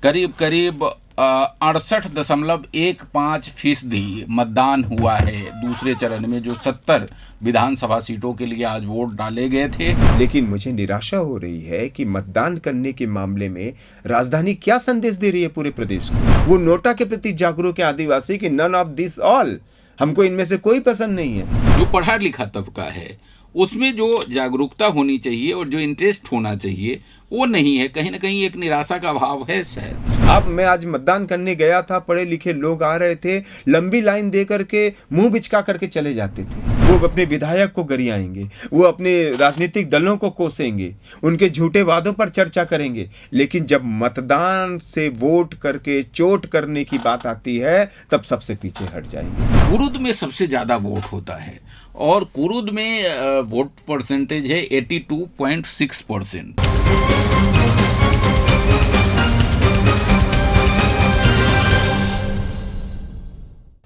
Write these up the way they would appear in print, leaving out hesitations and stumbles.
करीब करीब 68.15% मतदान हुआ है दूसरे चरण में, जो 70 विधानसभा सीटों के लिए आज वोट डाले गए थे। लेकिन मुझे निराशा हो रही है कि मतदान करने के मामले में राजधानी क्या संदेश दे रही है पूरे प्रदेश को। वो नोटा के प्रति जागरूक है आदिवासी कि नन ऑफ दिस ऑल, हमको इनमें से कोई पसंद नहीं है। जो पढ़ा लिखा तबका है उसमें जो जागरूकता होनी चाहिए और जो इंटरेस्ट होना चाहिए वो नहीं है। कहीं ना कहीं एक निराशा का भाव है शायद। अब मैं आज मतदान करने गया था, पढ़े लिखे लोग आ रहे थे, लंबी लाइन दे करके मुंह बिचका करके चले जाते थे। वो अपने विधायक को गरियाएंगे, वो अपने राजनीतिक दलों को कोसेंगे, उनके झूठे वादों पर चर्चा करेंगे, लेकिन जब मतदान से वोट करके चोट करने की बात आती है तब सबसे पीछे हट जाएंगे। कुरुद में सबसे ज़्यादा वोट होता है और कुरुद में वोट परसेंटेज है 82.6%।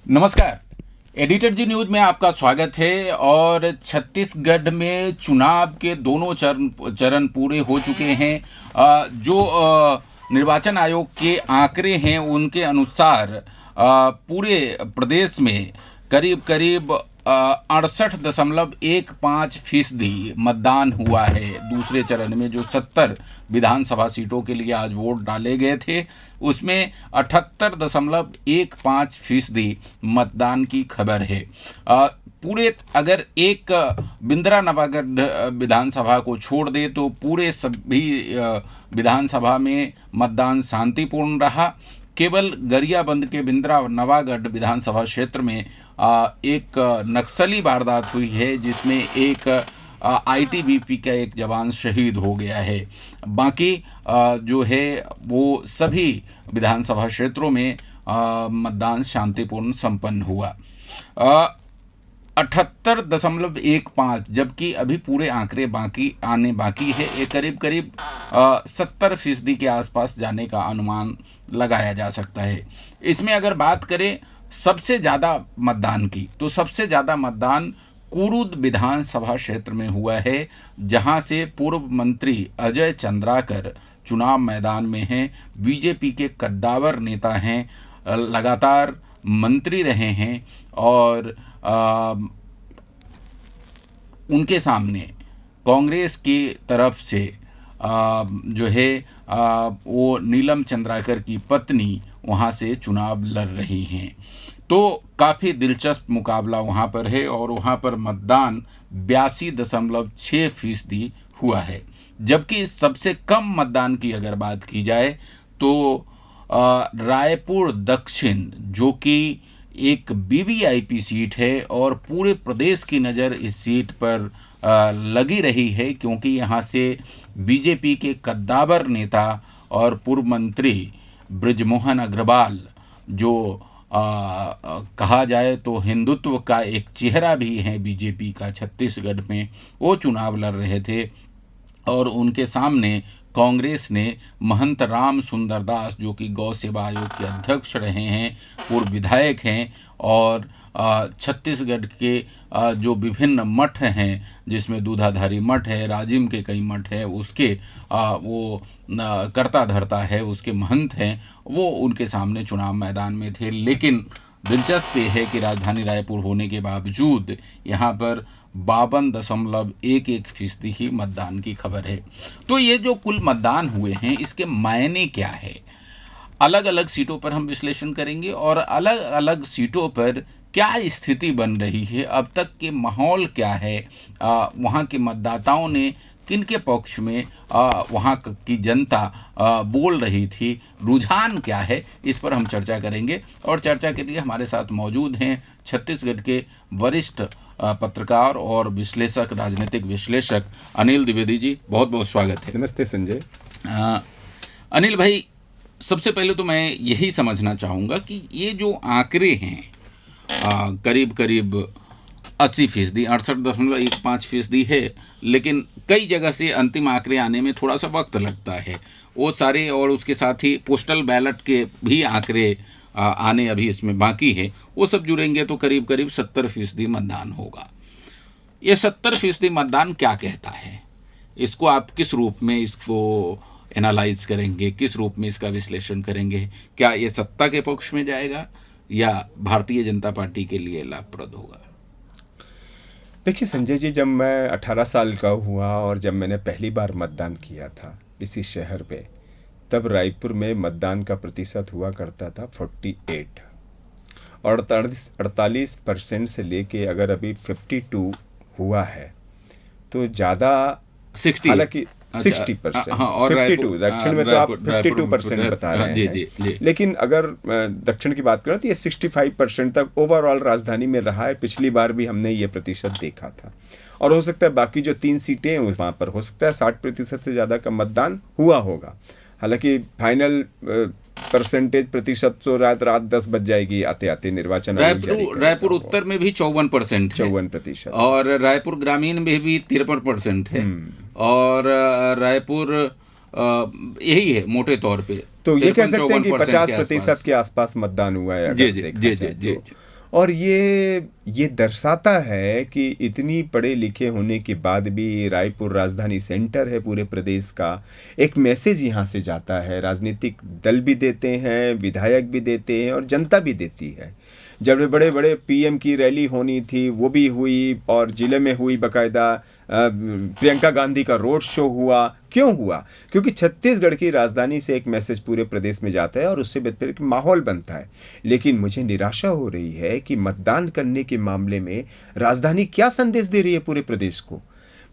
नमस्कार, एडिटर जी न्यूज में आपका स्वागत है। और छत्तीसगढ़ में चुनाव के दोनों चरण पूरे हो चुके हैं। जो निर्वाचन आयोग के आंकड़े हैं उनके अनुसार पूरे प्रदेश में करीब करीब 68.15% मतदान हुआ है दूसरे चरण में, जो 70 विधानसभा सीटों के लिए आज वोट डाले गए थे उसमें 78.15% मतदान की खबर है। पूरे अगर एक बिंद्रानवागढ़ विधानसभा को छोड़ दे तो पूरे सभी विधानसभा में मतदान शांतिपूर्ण रहा। केवल गरियाबंद के बिंद्रानवागढ़ विधानसभा क्षेत्र में एक नक्सली वारदात हुई है जिसमें एक आईटीबीपी का एक जवान शहीद हो गया है। बाकी जो है वो सभी विधानसभा क्षेत्रों में मतदान शांतिपूर्ण संपन्न हुआ। 78.15, जबकि अभी पूरे आंकड़े बाकी है। एक करीब करीब 70% के आसपास जाने का अनुमान लगाया जा सकता है। इसमें अगर बात करें सबसे ज़्यादा मतदान की, तो सबसे ज़्यादा मतदान कुरुद विधानसभा क्षेत्र में हुआ है, जहां से पूर्व मंत्री अजय चंद्राकर चुनाव मैदान में हैं। बीजेपी के कद्दावर नेता हैं, लगातार मंत्री रहे हैं और उनके सामने कांग्रेस की तरफ से जो है वो नीलम चंद्राकर की पत्नी वहाँ से चुनाव लड़ रही हैं। तो काफ़ी दिलचस्प मुकाबला वहाँ पर है और वहाँ पर मतदान 82.6% हुआ है। जबकि सबसे कम मतदान की अगर बात की जाए तो रायपुर दक्षिण, जो कि एक वीवीआईपी सीट है और पूरे प्रदेश की नज़र इस सीट पर लगी रही है, क्योंकि यहाँ से बीजेपी के कद्दावर नेता और पूर्व मंत्री बृजमोहन अग्रवाल, जो कहा जाए तो हिंदुत्व का एक चेहरा भी है बीजेपी का छत्तीसगढ़ में, वो चुनाव लड़ रहे थे। और उनके सामने कांग्रेस ने महंत राम सुंदर दास, जो कि गौ सेवा आयोग के अध्यक्ष रहे हैं, पूर्व विधायक हैं और छत्तीसगढ़ के जो विभिन्न मठ हैं, जिसमें दूधाधारी मठ है, राजिम के कई मठ है, उसके वो करता धरता है, उसके महंत हैं, वो उनके सामने चुनाव मैदान में थे। लेकिन दिलचस्प ये है कि राजधानी रायपुर होने के बावजूद यहाँ पर 52.11% ही मतदान की खबर है। तो ये जो कुल मतदान हुए हैं इसके मायने क्या है, अलग अलग सीटों पर हम विश्लेषण करेंगे और अलग अलग सीटों पर क्या स्थिति बन रही है, अब तक के माहौल क्या है, वहाँ के मतदाताओं ने किनके पक्ष में वहाँ की जनता बोल रही थी, रुझान क्या है, इस पर हम चर्चा करेंगे। और चर्चा के लिए हमारे साथ मौजूद हैं छत्तीसगढ़ के वरिष्ठ पत्रकार और विश्लेषक, राजनीतिक विश्लेषक अनिल द्विवेदी जी, बहुत बहुत स्वागत है। नमस्ते संजय। अनिल भाई, सबसे पहले तो मैं यही समझना चाहूँगा कि ये जो आंकड़े हैं करीब करीब 80%, 68.15% है, लेकिन कई जगह से अंतिम आंकड़े आने में थोड़ा सा वक्त लगता है वो सारे, और उसके साथ ही पोस्टल बैलेट के भी आंकड़े आने अभी इसमें बाकी है, वो सब जुड़ेंगे तो करीब करीब 70% मतदान होगा। ये 70% मतदान क्या कहता है, इसको आप किस रूप में इसको एनालाइज करेंगे, किस रूप में इसका विश्लेषण करेंगे? क्या ये सत्ता के पक्ष में जाएगा या भारतीय जनता पार्टी के लिए लाभप्रद होगा? देखिए संजय जी, जब मैं 18 साल का हुआ और जब मैंने पहली बार मतदान किया था इसी शहर में, तब रायपुर में मतदान का प्रतिशत हुआ करता था 48 और 48% से लेके अगर अभी 52 हुआ है तो ज़्यादा 60, हालांकि अच्छा, 60%, हाँ, और 52 दक्षिण में तो आप 52% बता हाँ, रहे जी, हैं। जी, जी। लेकिन अगर दक्षिण की बात करें तो ये 65% तक ओवरऑल राजधानी में रहा है। पिछली बार भी हमने ये प्रतिशत देखा था और हो सकता है बाकी जो 3 सीटें हैं वहाँ पर हो सकता है 60% से ज़्यादा का मतदान हुआ होगा। हालांकि फाइनल परसेंटेज प्रतिशत तो रात 10 बज जाएगी आते आते निर्वाचन आयोग जारी करेगा। रायपुर उत्तर में भी 54% है, 54%, और रायपुर ग्रामीण में भी 53% है, और रायपुर यही है मोटे तौर पे। तो ये कह सकते हैं कि 53-54% 50% के आसपास मतदान हुआ है जी अगर जी देखा जी जाए जी तो। जी। और ये दर्शाता है कि इतनी पढ़े लिखे होने के बाद भी रायपुर राजधानी सेंटर है पूरे प्रदेश का, एक मैसेज यहाँ से जाता है। राजनीतिक दल भी देते हैं, विधायक भी देते हैं और जनता भी देती है। जब बड़े बड़े पीएम की रैली होनी थी वो भी हुई और ज़िले में हुई, बाकायदा प्रियंका गांधी का रोड शो हुआ। क्यों हुआ? क्योंकि छत्तीसगढ़ की राजधानी से एक मैसेज पूरे प्रदेश में जाता है और उससे बेहतर एक माहौल बनता है। लेकिन मुझे निराशा हो रही है कि मतदान करने के मामले में राजधानी क्या संदेश दे रही है पूरे प्रदेश को।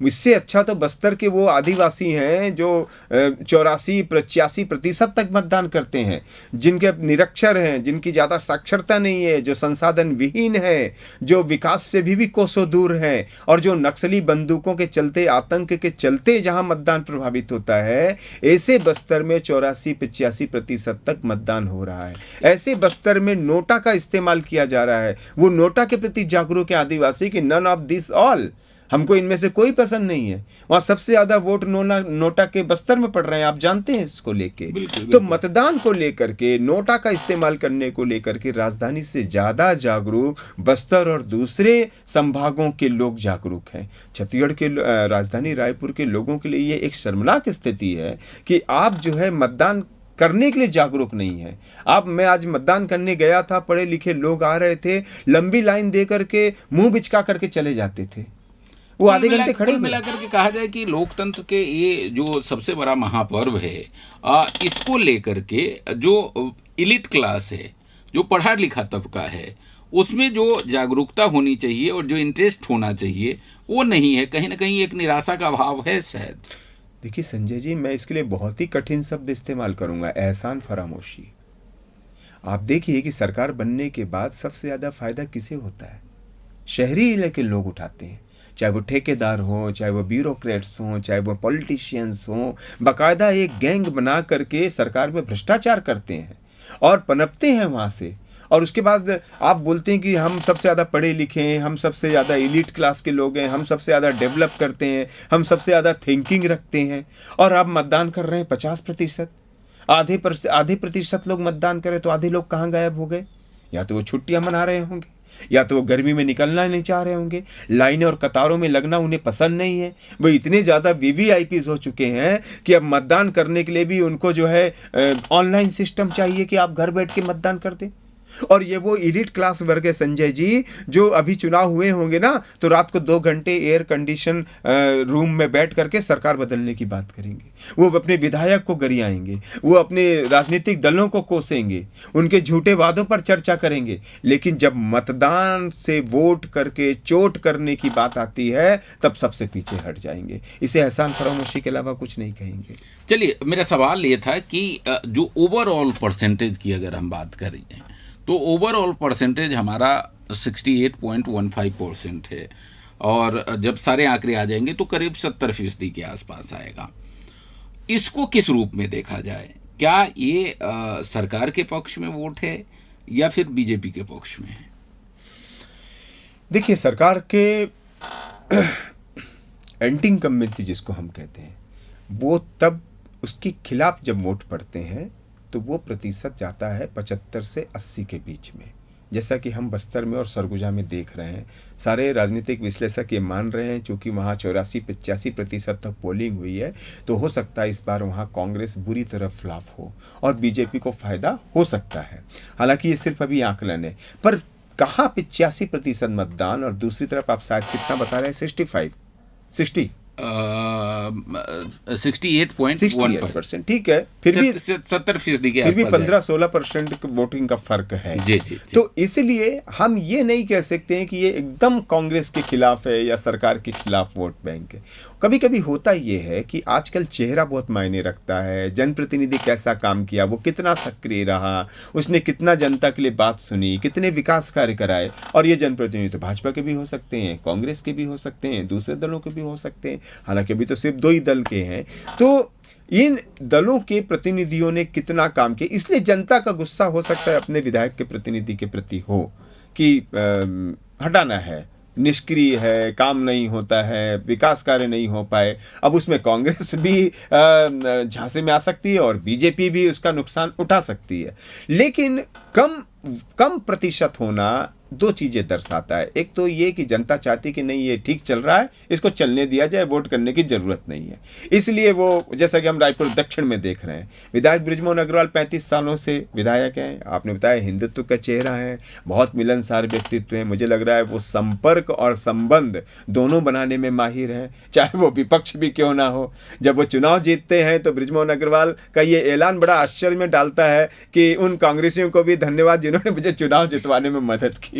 इससे अच्छा तो बस्तर के वो आदिवासी हैं जो 84-85% तक मतदान करते हैं, जिनके निरक्षर हैं, जिनकी ज़्यादा साक्षरता नहीं है, जो संसाधन विहीन है, जो विकास से भी कोसों दूर हैं और जो नक्सली बंदूकों के चलते, आतंक के चलते जहां मतदान प्रभावित होता है, ऐसे बस्तर में 84-85% तक मतदान हो रहा है। ऐसे बस्तर में नोटा का इस्तेमाल किया जा रहा है। वो नोटा के प्रति जागरूक है आदिवासी कि नन ऑफ दिस ऑल, हमको इनमें से कोई पसंद नहीं है। वहाँ सबसे ज़्यादा वोट नोटा के बस्तर में पड़ रहे हैं, आप जानते हैं इसको लेके। तो मतदान को लेकर के, नोटा का इस्तेमाल करने को लेकर के राजधानी से ज़्यादा जागरूक बस्तर और दूसरे संभागों के लोग जागरूक हैं। छत्तीसगढ़ के राजधानी रायपुर के लोगों के लिए ये एक शर्मनाक स्थिति है कि आप जो है मतदान करने के लिए जागरूक नहीं है। मैं आज मतदान करने गया था, पढ़े लिखे लोग आ रहे थे, लंबी लाइन दे करके मुंह बिचका करके चले जाते थे। वो आधे घंटे खड़े मिलाकर के कहा जाए कि लोकतंत्र के ये जो सबसे बड़ा महापर्व है, इसको लेकर के जो इलिट क्लास है, जो पढ़ा लिखा तबका है, उसमें जो जागरूकता होनी चाहिए और जो इंटरेस्ट होना चाहिए वो नहीं है। कहीं ना कहीं एक निराशा का भाव है शायद। देखिए संजय जी, मैं इसके लिए बहुत ही कठिन शब्द इस्तेमाल करूंगा, एहसान फरामोशी। आप देखिए कि सरकार बनने के बाद सबसे ज़्यादा फायदा किसे होता है? शहरी इलाके लोग उठाते हैं, चाहे वो ठेकेदार हों, चाहे वो ब्यूरोक्रेट्स हों, चाहे वो पॉलिटिशियंस हों। बाकायदा एक गैंग बना करके सरकार में भ्रष्टाचार करते हैं और पनपते हैं वहाँ से। और उसके बाद आप बोलते हैं कि हम सबसे ज़्यादा पढ़े लिखे हैं, हम सबसे ज़्यादा एलिट क्लास के लोग हैं, हम सबसे ज़्यादा डेवलप करते हैं, हम सबसे ज़्यादा थिंकिंग रखते हैं, और आप मतदान कर रहे हैं 50%। आधे प्रतिशत लोग मतदान करें तो आधे लोग कहाँ गायब हो गए? या तो वो छुट्टियाँ मना रहे होंगे, या तो वो गर्मी में निकलना नहीं चाह रहे होंगे, लाइनें और कतारों में लगना उन्हें पसंद नहीं है। वो इतने ज़्यादा वीवीआईपीज़ हो चुके हैं कि अब मतदान करने के लिए भी उनको जो है ऑनलाइन सिस्टम चाहिए कि आप घर बैठ के मतदान कर दें। और ये वो इलीट क्लास वर्ग है संजय जी, जो अभी चुनाव हुए होंगे ना तो रात को 2 घंटे एयर कंडीशन रूम में बैठ करके सरकार बदलने की बात करेंगे। वो अपने विधायक को गरियाएंगे, वो अपने राजनीतिक दलों को कोसेंगे, उनके झूठे वादों पर चर्चा करेंगे। लेकिन जब मतदान से वोट करके चोट करने की बात आती है तब सबसे पीछे हट जाएंगे। इसे एहसान फरामोशी के अलावा कुछ नहीं कहेंगे। चलिए, मेरा सवाल ये था कि जो ओवरऑल परसेंटेज की अगर हम बात करें तो ओवरऑल परसेंटेज हमारा 68.15% है, और जब सारे आंकड़े आ जाएंगे तो करीब 70% के आसपास आएगा। इसको किस रूप में देखा जाए? क्या ये सरकार के पक्ष में वोट है या फिर बीजेपी के पक्ष में है? देखिए, सरकार के एंटी इनकम्बेंसी जिसको हम कहते हैं, वो तब उसके खिलाफ जब वोट पड़ते हैं तो वो प्रतिशत जाता है 75 से 80 के बीच में। जैसा कि हम बस्तर में और सरगुजा में देख रहे हैं। सारे राजनीतिक विश्लेषक ये मान रहे हैं, चूँकि वहाँ 84-85% तक पोलिंग हुई है, तो हो सकता है इस बार वहाँ कांग्रेस बुरी तरह फ्लॉप हो और बीजेपी को फ़ायदा हो सकता है। हालांकि ये सिर्फ अभी आकलन है, पर कहाँ 85% मतदान और दूसरी तरफ आप शायद कितना बता रहे हैं, 60 68%, ठीक है, फिर भी 70% के फिर भी आसपास है। 15-16% वोटिंग का फर्क है। जी, जी, जी। तो इसलिए हम ये नहीं कह सकते हैं कि ये एकदम कांग्रेस के खिलाफ है या सरकार के खिलाफ वोट बैंक है। कभी कभी होता ये है कि आजकल चेहरा बहुत मायने रखता है, जनप्रतिनिधि कैसा काम किया, वो कितना सक्रिय रहा, उसने कितना जनता के लिए बात सुनी, कितने विकास कार्य कराए। और ये जनप्रतिनिधि तो भाजपा के भी हो सकते हैं, कांग्रेस के भी हो सकते हैं, दूसरे दलों के भी हो सकते हैं, हालांकि अभी तो सिर्फ 2 ही दल के हैं। तो इन दलों के प्रतिनिधियों ने कितना काम किया, इसलिए जनता का गुस्सा हो सकता है अपने विधायक के प्रतिनिधि के प्रति हो कि हटाना है, निष्क्रिय है, काम नहीं होता है, विकास कार्य नहीं हो पाए। अब उसमें कांग्रेस भी झांसे में आ सकती है और बीजेपी भी उसका नुकसान उठा सकती है। लेकिन कम प्रतिशत होना 2 चीज़ें दर्शाता है। एक तो ये कि जनता चाहती कि नहीं, ये ठीक चल रहा है, इसको चलने दिया जाए, वोट करने की ज़रूरत नहीं है। इसलिए वो, जैसा कि हम रायपुर दक्षिण में देख रहे हैं, विधायक बृजमोहन अग्रवाल 35 सालों से विधायक हैं। आपने बताया हिंदुत्व का चेहरा है, बहुत मिलनसार व्यक्तित्व है। मुझे लग रहा है वो संपर्क और संबंध दोनों बनाने में माहिर हैं, चाहे वो विपक्ष भी क्यों ना हो। जब वो चुनाव जीतते हैं तो बृजमोहन अग्रवाल का ये ऐलान बड़ा आश्चर्य में डालता है कि उन कांग्रेसियों को भी धन्यवाद जिन्होंने मुझे चुनाव जितवाने में मदद की।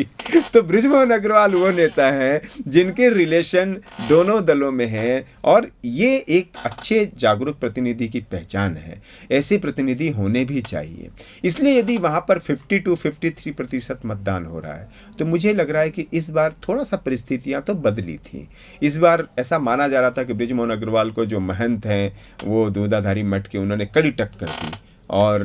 तो बृजमोहन अग्रवाल वो नेता है जिनके रिलेशन दोनों दलों में हैं, और ये एक अच्छे जागरूक प्रतिनिधि की पहचान है। ऐसे प्रतिनिधि होने भी चाहिए। इसलिए यदि वहाँ पर 52-53% मतदान हो रहा है, तो मुझे लग रहा है कि इस बार थोड़ा सा परिस्थितियाँ तो बदली थी। इस बार ऐसा माना जा रहा था कि बृजमोहन अग्रवाल को जो महंत हैं, वो दूधाधारी मठ के, उन्होंने कड़ी टक्कर दी, और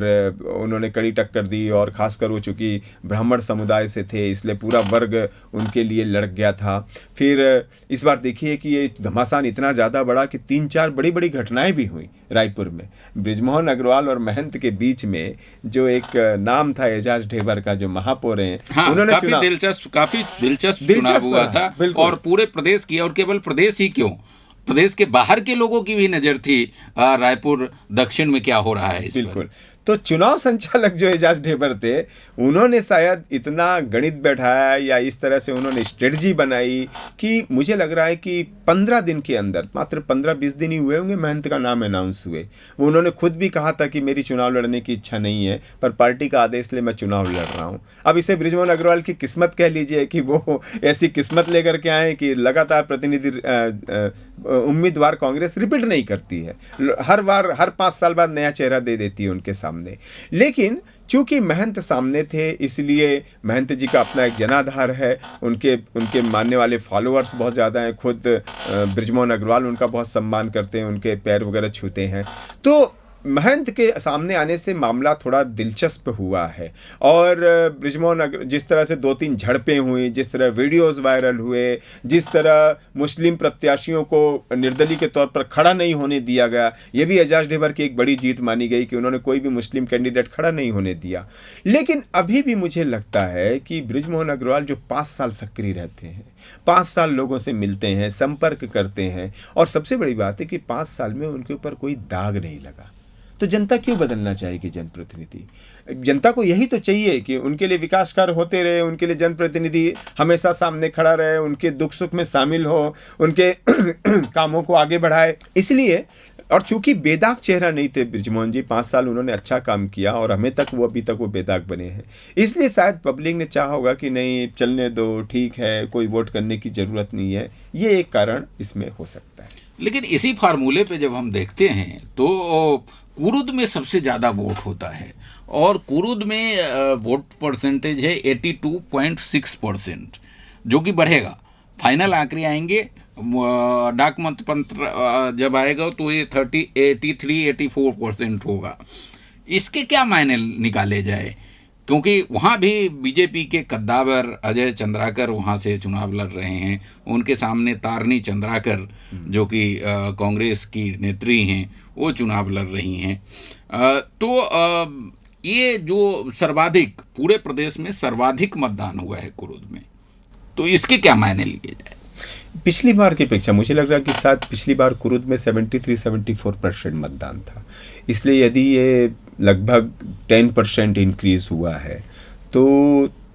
उन्होंने कड़ी टक्कर दी। और ख़ासकर वो चूँकि ब्राह्मण समुदाय से थे, इसलिए पूरा वर्ग उनके लिए लड़ गया था। फिर इस बार देखिए कि ये घमासान इतना ज़्यादा बढ़ा कि 3-4 बड़ी बड़ी घटनाएं भी हुई रायपुर में। बृजमोहन अग्रवाल और महंत के बीच में जो एक नाम था एजाज ढेबर का, जो महापौर हैं, हाँ, उन्होंने काफी दिलचस्प चुनाव हुआ था, और पूरे प्रदेश की, और केवल प्रदेश ही क्यों, प्रदेश के बाहर के लोगों की भी नजर थी रायपुर दक्षिण में क्या हो रहा है इस बिल्कुल। तो चुनाव संचालक जो एजाज ढेबर थे, उन्होंने शायद इतना गणित बैठाया या इस तरह से उन्होंने स्ट्रेटजी बनाई कि मुझे लग रहा है कि 15 दिन के अंदर, मात्र 15-20 दिन ही हुए होंगे महंत का नाम अनाउंस हुए, वो उन्होंने खुद भी कहा था कि मेरी चुनाव लड़ने की इच्छा नहीं है, पर पार्टी का आदेश ले मैं चुनाव लड़ रहा हूँ। अब इसे बृजमोहन अग्रवाल की किस्मत कह लीजिए कि वो ऐसी किस्मत लेकर के आए कि लगातार प्रतिनिधि उम्मीदवार कांग्रेस रिपीट नहीं करती है, हर बार हर 5 साल बाद नया चेहरा दे देती है उनके सामने। लेकिन चूंकि महंत सामने थे, इसलिए महंत जी का अपना एक जनाधार है, उनके मानने वाले फॉलोअर्स बहुत ज़्यादा हैं। खुद बृजमोहन अग्रवाल उनका बहुत सम्मान करते हैं, उनके पैर वगैरह छूते हैं। तो महंत के सामने आने से मामला थोड़ा दिलचस्प हुआ है। और बृजमोहन जिस तरह से 2-3 झड़पें हुई, जिस तरह वीडियोस वायरल हुए, जिस तरह मुस्लिम प्रत्याशियों को निर्दलीय के तौर पर खड़ा नहीं होने दिया गया, ये भी एजाज ढेबर की एक बड़ी जीत मानी गई कि उन्होंने कोई भी मुस्लिम कैंडिडेट खड़ा नहीं होने दिया। लेकिन अभी भी मुझे लगता है कि बृजमोहन अग्रवाल जो 5 साल सक्रिय रहते हैं, 5 साल लोगों से मिलते हैं, संपर्क करते हैं, और सबसे बड़ी बात है कि 5 साल में उनके ऊपर कोई दाग नहीं लगा, तो जनता क्यों बदलना चाहेगी जनप्रतिनिधि? जनता को यही तो चाहिए कि उनके लिए विकास कार्य होते रहे, उनके लिए जनप्रतिनिधि हमेशा सामने खड़ा रहे, उनके दुख सुख में शामिल हो, उनके कामों को आगे बढ़ाए। इसलिए, और चूंकि बेदाग चेहरा नहीं थे बृजमोहन जी, 5 साल उन्होंने अच्छा काम किया और अभी तक वो बेदाग बने हैं, इसलिए शायद पब्लिक ने चाहा होगा कि नहीं, चलने दो, ठीक है, कोई वोट करने की ज़रूरत नहीं है। ये एक कारण इसमें हो सकता है। लेकिन इसी फार्मूले पे जब हम देखते हैं तो कुरुद में सबसे ज़्यादा वोट होता है, और कुरुद में वोट परसेंटेज है 82.6%, जो कि बढ़ेगा। फाइनल आंकड़े आएंगे, डाक मत पत्र जब आएगा तो ये 83-84% होगा। इसके क्या मायने निकाले जाए, क्योंकि वहाँ भी बीजेपी के कद्दावर अजय चंद्राकर वहाँ से चुनाव लड़ रहे हैं, उनके सामने तारनी चंद्राकर जो कि कांग्रेस की नेत्री हैं, वो चुनाव लड़ रही हैं। तो ये जो सर्वाधिक पूरे प्रदेश में सर्वाधिक मतदान हुआ है कुरुद में, तो इसके क्या मायने लिए जाए? पिछली बार की अपेक्षा मुझे लग रहा है कि शायद पिछली बार कुरुद में 73-74% मतदान था, इसलिए यदि ये लगभग 10% इंक्रीज हुआ है तो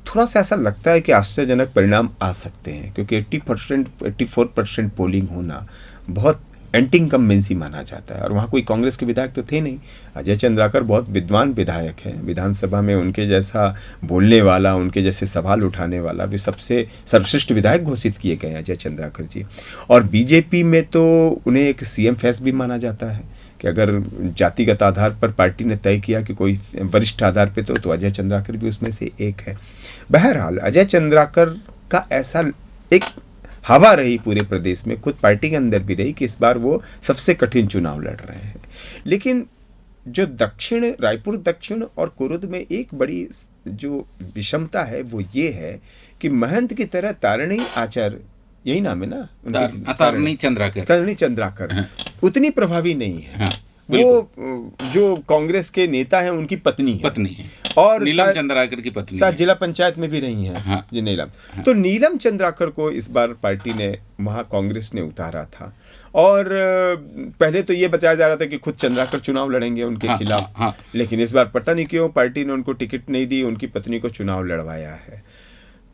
थोड़ा सा ऐसा लगता है कि आश्चर्यजनक परिणाम आ सकते हैं, क्योंकि 84% पोलिंग होना बहुत एंटी इनकम्बेंसी माना जाता है, और वहाँ कोई कांग्रेस के विधायक तो थे नहीं। अजय चंद्राकर बहुत विद्वान विधायक हैं, विधानसभा में उनके जैसा बोलने वाला, उनके जैसे सवाल उठाने वाला भी सबसे सर्वश्रेष्ठ विधायक घोषित किए गए हैं अजय चंद्राकर जी। और बीजेपी में तो उन्हें एक सीएम फेस भी माना जाता है कि अगर जातिगत आधार पर पार्टी ने तय किया कि कोई वरिष्ठ आधार पे तो अजय चंद्राकर भी उसमें से एक है। बहरहाल अजय चंद्राकर का ऐसा एक हवा रही पूरे प्रदेश में, खुद पार्टी के अंदर भी रही, कि इस बार वो सबसे कठिन चुनाव लड़ रहे हैं। लेकिन जो रायपुर दक्षिण और कुरुद में एक बड़ी जो विषमता है वो ये है कि महंत की तरह तारिणी आचार्य, यही नाम है ना, तारिणी चंद्राकर हाँ। उतनी प्रभावी नहीं है। हाँ, वो जो कांग्रेस के नेता हैं उनकी पत्नी है और नीलम चंद्राकर की पत्नी शायद जिला पंचायत में भी रही हैं। हाँ, जी नीलम। हाँ। तो नीलम चंद्राकर को इस बार पार्टी ने वहाँ कांग्रेस ने उतारा था, और पहले तो ये बताया जा रहा था कि खुद चंद्राकर चुनाव लड़ेंगे उनके खिलाफ। हाँ। लेकिन इस बार पता नहीं क्यों पार्टी ने उनको टिकट नहीं दी, उनकी पत्नी को चुनाव लड़वाया है।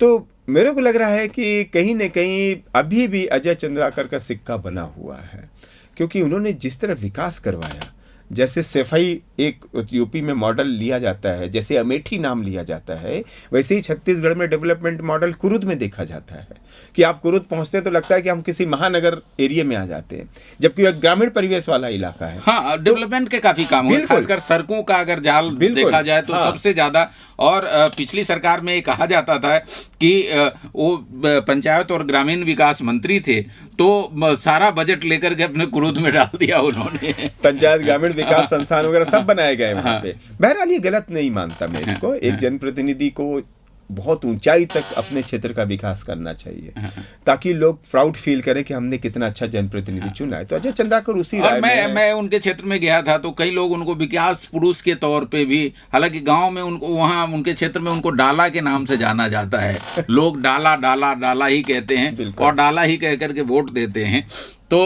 तो मेरे को लग रहा है कि कहीं न कहीं अभी भी अजय चंद्राकर का सिक्का बना हुआ है, क्योंकि उन्होंने जिस तरह विकास करवाया, जैसे सफाई एक यूपी में मॉडल लिया जाता है, जैसे अमेठी नाम लिया जाता है, वैसे ही छत्तीसगढ़ में डेवलपमेंट मॉडल कुरुद में देखा जाता है कि आप कुरुद पहुंचते तो लगता है कि हम किसी महानगर एरिया में आ जाते हैं, जबकि वह ग्रामीण परिवेश वाला इलाका है। हाँ, डेवलपमेंट के काफी काम हुए, खासकर सड़कों का अगर जाल देखा जाए तो सबसे ज्यादा। और पिछली सरकार में कहा जाता था कि वो पंचायत और ग्रामीण विकास मंत्री थे, तो सारा बजट लेकर के अपने कुरुद में डाल दिया उन्होंने। पंचायत ग्रामीण विकास संस्थान वगैरह सब बनाए गए वहाँ पे। बहरहाल ये गलत नहीं मानता मैं इसको, एक जनप्रतिनिधि को बहुत ऊंचाई तक अपने क्षेत्र का विकास करना चाहिए, ताकि लोग प्राउड फील करें कि हमने कितना अच्छा जनप्रतिनिधि चुना है। तो अजय चंद्राकर उसी राय में मैं उनके क्षेत्र में गया था तो कई लोग उनको विकास पुरुष के तौर पे भी, हालांकि गांव में उनको वहाँ उनके क्षेत्र में उनको डाला के नाम से जाना जाता है, लोग डाला डाला डाला ही कहते हैं और डाला ही कह करके वोट देते हैं। तो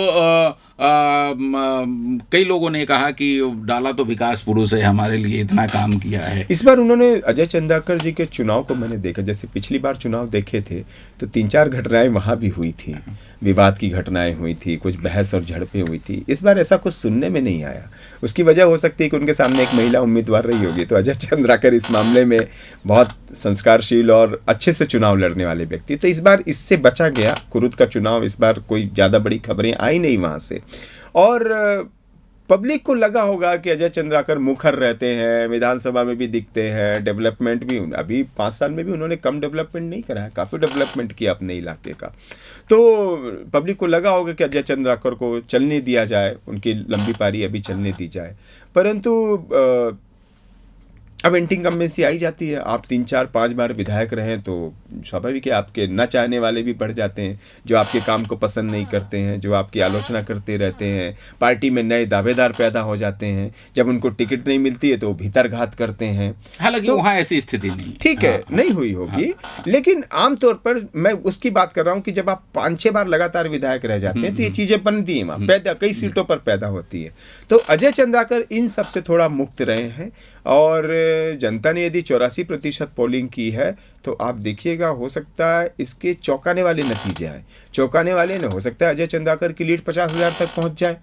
कई लोगों ने कहा कि डाला तो विकास पुरुष है, हमारे लिए इतना काम किया है। इस बार उन्होंने अजय चंद्राकर जी के चुनाव को मैंने देखा, जैसे पिछली बार चुनाव देखे थे तो 3-4 घटनाएं वहाँ भी हुई थी, विवाद की घटनाएं हुई थी, कुछ बहस और झड़पें हुई थी। इस बार ऐसा कुछ सुनने में नहीं आया। उसकी वजह हो सकती है कि उनके सामने एक महिला उम्मीदवार रही होगी। तो अजय चंद्राकर इस मामले में बहुत संस्कारशील और अच्छे से चुनाव लड़ने वाले व्यक्ति, तो इस बार इससे बचा गया कुरुद का चुनाव। इस बार कोई ज़्यादा बड़ी खबरें आई नहीं वहाँ से, और पब्लिक को लगा होगा कि अजय चंद्राकर मुखर रहते हैं, विधानसभा में भी दिखते हैं, डेवलपमेंट भी अभी 5 साल में भी उन्होंने कम डेवलपमेंट नहीं करा है, काफ़ी डेवलपमेंट किया अपने इलाके का। तो पब्लिक को लगा होगा कि अजय चंद्राकर को चलने दिया जाए, उनकी लंबी पारी अभी चलने दी जाए। परंतु अब एंटी इनकम्बेंसी आई जाती है। आप 3-4-5 बार विधायक रहें तो स्वाभाविक है आपके न चाहने वाले भी बढ़ जाते हैं, जो आपके काम को पसंद नहीं करते हैं, जो आपकी आलोचना करते रहते हैं। पार्टी में नए दावेदार पैदा हो जाते हैं, जब उनको टिकट नहीं मिलती है तो वो भीतरघात करते हैं। हालांकि तो वहाँ ऐसी स्थिति नहीं, ठीक है, नहीं हुई होगी, लेकिन आमतौर पर मैं उसकी बात कर रहा हूँ कि जब आप 5-6 बार लगातार विधायक रह जाते हैं तो ये चीज़ें बनती हैं, वहाँ पैदा कई सीटों पर पैदा होती है। तो अजय चंद्राकर इन सब से थोड़ा मुक्त रहे हैं, और जनता ने यदि 84% पोलिंग की है तो आप देखिएगा, हो सकता है इसके चौंकाने वाले नतीजे आए। चौंकाने वाले न हो सकता है अजय चंद्राकर की लीड 50,000 तक पहुंच जाए,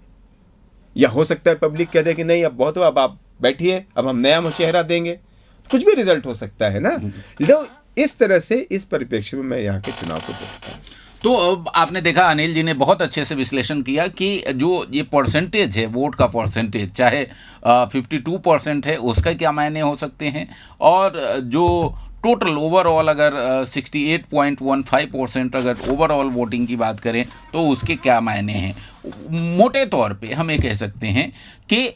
या हो सकता है पब्लिक कह दे कि नहीं अब बहुत हो, अब आप बैठिए, अब हम नया चेहरा देंगे। कुछ भी रिजल्ट हो सकता है ना। लो इस तरह से इस परिप्रेक्ष्य में मैं यहाँ के चुनाव को देखता हूँ। तो आपने देखा, अनिल जी ने बहुत अच्छे से विश्लेषण किया कि जो ये परसेंटेज है, वोट का परसेंटेज चाहे 52% है, उसका क्या मायने हो सकते हैं, और जो टोटल ओवरऑल अगर 68.15% अगर ओवरऑल वोटिंग की बात करें तो उसके क्या मायने हैं। मोटे तौर पे हम ये कह सकते हैं कि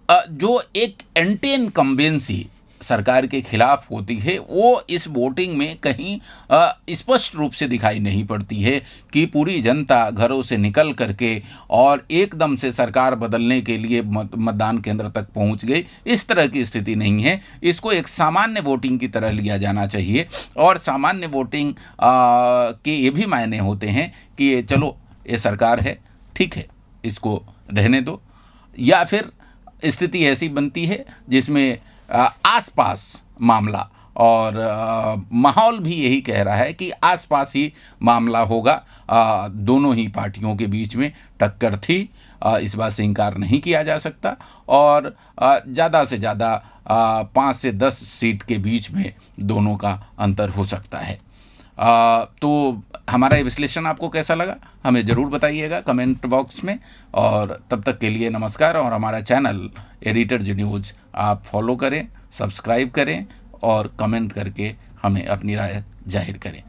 जो एक एंटी इनकम्बेंसी सरकार के खिलाफ होती है वो इस वोटिंग में कहीं स्पष्ट रूप से दिखाई नहीं पड़ती है कि पूरी जनता घरों से निकल करके और एकदम से सरकार बदलने के लिए मतदान केंद्र तक पहुंच गई। इस तरह की स्थिति नहीं है। इसको एक सामान्य वोटिंग की तरह लिया जाना चाहिए और सामान्य वोटिंग के ये भी मायने होते हैं कि ये चलो ये सरकार है, ठीक है, इसको रहने दो, या फिर स्थिति ऐसी बनती है जिसमें आसपास मामला और माहौल भी यही कह रहा है कि आसपास ही मामला होगा। दोनों ही पार्टियों के बीच में टक्कर थी, इस बात से इनकार नहीं किया जा सकता और ज़्यादा से ज़्यादा 5 से 10 सीट के बीच में दोनों का अंतर हो सकता है। तो हमारा ये विश्लेषण आपको कैसा लगा हमें ज़रूर बताइएगा कमेंट बॉक्स में, और तब तक के लिए नमस्कार। और हमारा चैनल एडिटर जी न्यूज़ आप फॉलो करें, सब्सक्राइब करें और कमेंट करके हमें अपनी राय जाहिर करें।